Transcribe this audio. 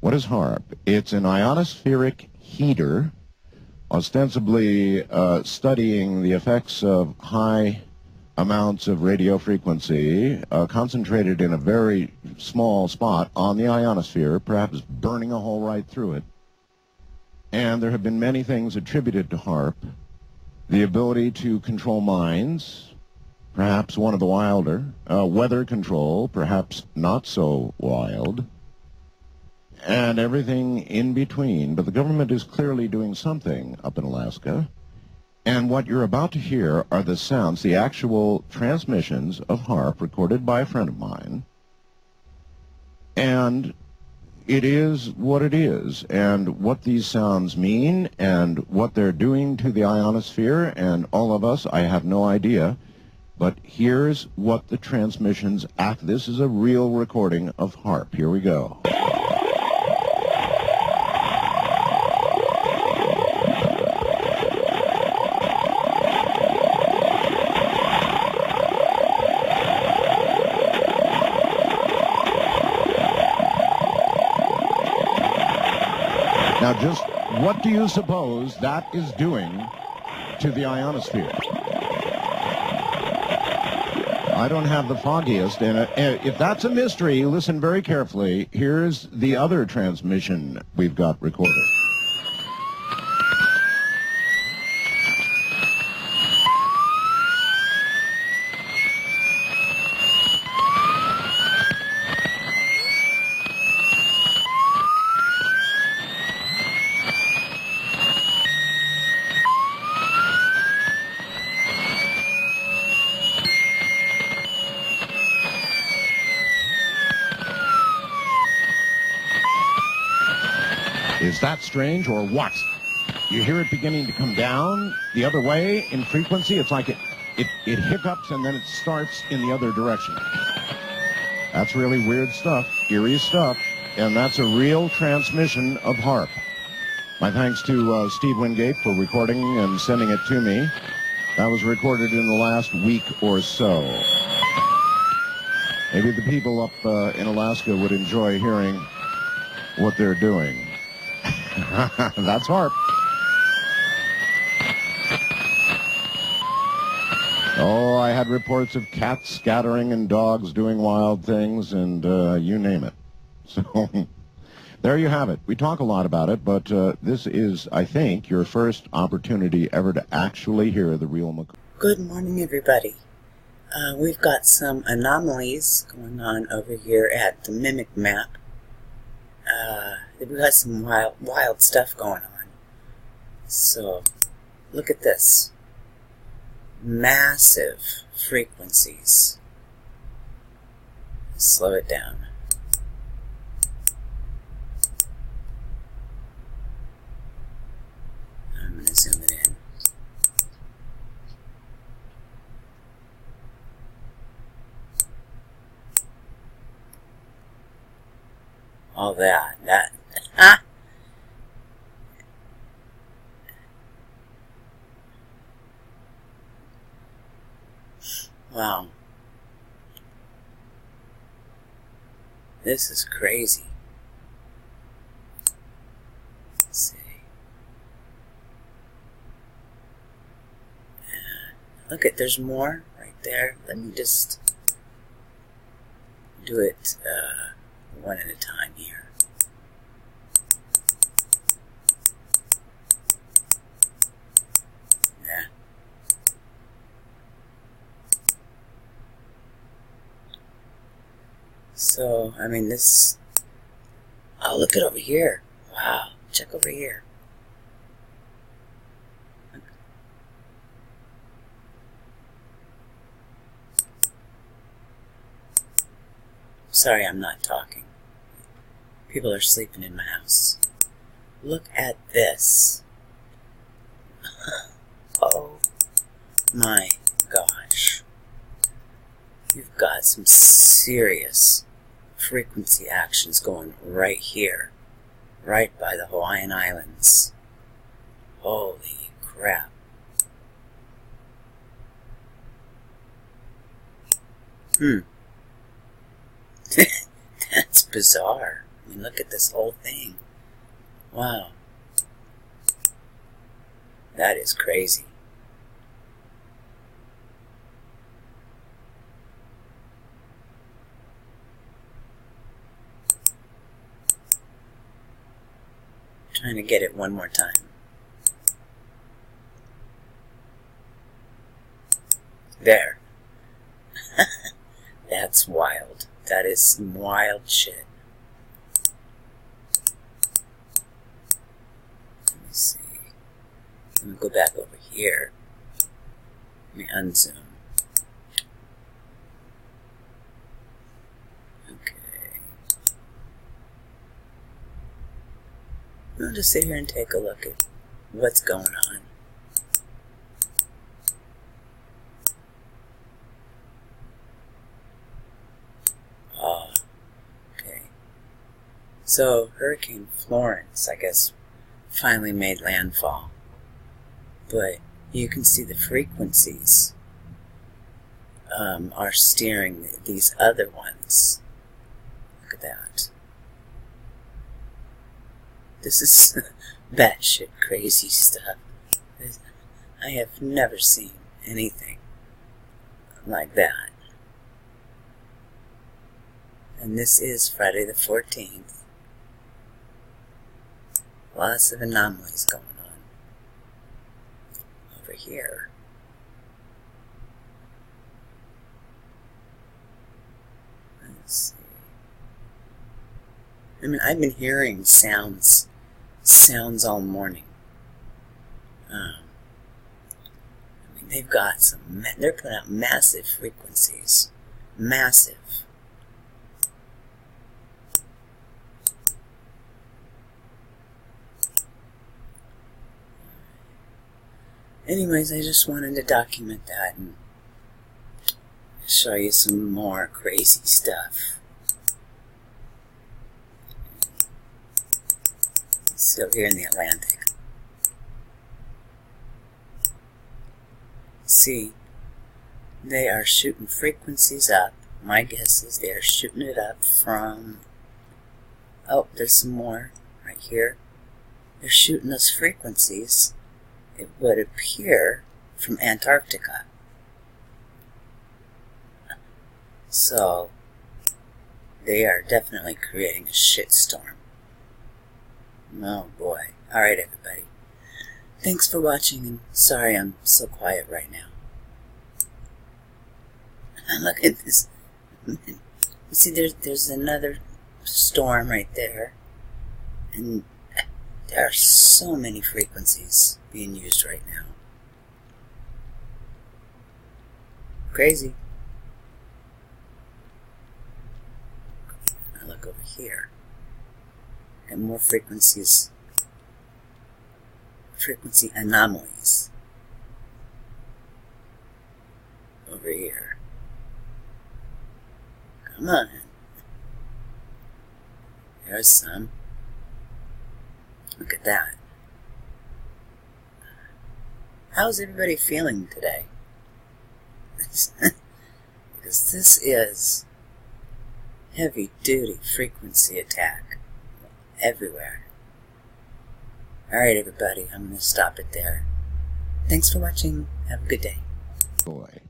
What is HAARP? It's an ionospheric heater, ostensibly studying the effects of high amounts of radio frequency concentrated in a very small spot on the ionosphere, perhaps burning a hole right through it. And there have been many things attributed to HAARP. The ability to control minds, perhaps one of the wilder. Weather control, perhaps not so wild. And everything in between. But the government is clearly doing something up in Alaska. And what you're about to hear are the sounds, the actual transmissions of HAARP recorded by a friend of mine. And it is what it is, and what these sounds mean, and what they're doing to the ionosphere, and all of us, I have no idea. But here's what the transmissions act. This is a real recording of HAARP. Here we go. Now, just what do you suppose that is doing to the ionosphere? I don't have the foggiest, and if that's a mystery, listen very carefully. Here's the other transmission we've got recorded. Is that strange or what? You hear it beginning to come down the other way in frequency. It's like it hiccups and then it starts in the other direction. That's really weird stuff, eerie stuff, and that's a real transmission of HAARP. My thanks to Steve Wingate for recording and sending it to me. That was recorded in the last week or so. Maybe the people up in Alaska would enjoy hearing what they're doing. That's HAARP. Oh, I had reports of cats scattering and dogs doing wild things, and you name it. So there you have it. We talk a lot about it, but this is, I think, your first opportunity ever to actually hear the real McCoy. Good morning, everybody. We've got some anomalies going on over here at the Mimic map. We've got some wild stuff going on. So, look at this. Massive frequencies. Slow it down. I'm going to zoom it in. All that. Wow. This is crazy. Let's see. Look at, there's more right there. Let me just do it one at a time here. Yeah. So, I mean, this... Oh, look at over here. Wow. Check over here. Sorry, I'm not talking. People are sleeping in my house. Look at this. Oh my gosh. You've got some serious frequency actions going right here. Right by the Hawaiian Islands. Holy crap. That's bizarre. I mean, look at this whole thing. Wow. That is crazy. Trying to get it one more time. There. That's wild. That is some wild shit. Let me see. Let me go back over here. Let me unzoom. Okay. I'll just sit here and take a look at what's going on. So, Hurricane Florence, I guess, finally made landfall. But you can see the frequencies are steering these other ones. Look at that. This is batshit crazy stuff. I have never seen anything like that. And this is Friday the 14th. Lots of anomalies going on over here. Let's see. I mean, I've been hearing sounds all morning. I mean, they've got some. They're putting out massive frequencies, massive. Anyways, I just wanted to document that and show you some more crazy stuff. So here in the Atlantic. See, they are shooting frequencies up. My guess is they're shooting it up from... Oh, there's some more right here. They're shooting those frequencies, it would appear, from Antarctica. So, they are definitely creating a shitstorm. Oh boy. Alright, everybody. Thanks for watching, and sorry I'm so quiet right now. Look at this. You see, there's another storm right there. And there are so many frequencies being used right now. Crazy. Now look over here. And more frequencies. Frequency anomalies. Over here. Come on. There's some. Look at that. How's everybody feeling today? Because this is heavy duty frequency attack everywhere. Alright, everybody, I'm going to stop it there. Thanks for watching. Have a good day. Boy.